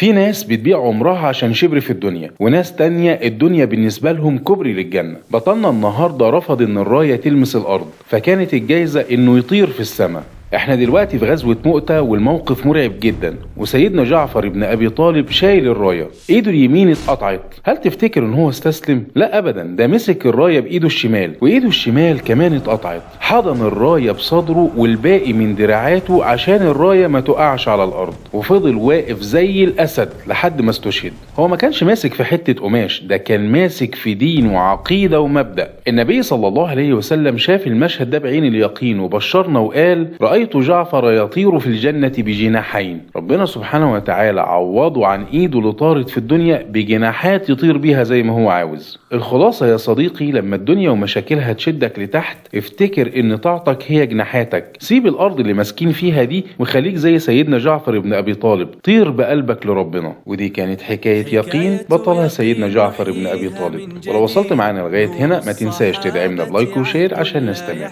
في ناس بتبيع عمرها عشان شبر في الدنيا، وناس تانية الدنيا بالنسبة لهم كوبري للجنة. بطلنا النهاردة رفض ان الراية تلمس الارض، فكانت الجايزة انه يطير في السماء. احنا دلوقتي في غزوة مؤتة والموقف مرعب جدا، وسيدنا جعفر بن ابي طالب شايل الراية، ايده اليمين اتقطعت. هل تفتكر ان هو استسلم؟ لا ابدا، ده مسك الراية بايده الشمال، وايده الشمال كمان اتقطعت. حضن الراية بصدره والباقي من دراعاته عشان الراية ما تقعش على الارض، وفضل واقف زي الاسد لحد ما استشهد. هو ما كانش ماسك في حتة قماش، ده كان ماسك في دين وعقيدة ومبدأ. النبي صلى الله عليه وسلم شاف المشهد ده بعين اليقين وبشرنا وقال: رأيت جعفر يطير في الجنة بجناحين. ربنا سبحانه وتعالى عوضه عن ايده اللي طارت في الدنيا بجناحات يطير بيها زي ما هو عاوز. الخلاصة يا صديقي، لما الدنيا ومشاكلها تشدك لتحت، افتكر ان طاعتك هي جناحاتك. سيب الارض اللي ماسكين فيها دي وخليك زي سيدنا جعفر بن ابي طالب، طير بقلبك لربنا. ودي كانت حكاية يقين بطلها سيدنا جعفر بن ابي طالب. ولو وصلت معانا لغاية هنا ما تنساش تدعمنا بلايك وشير عشان نستمر.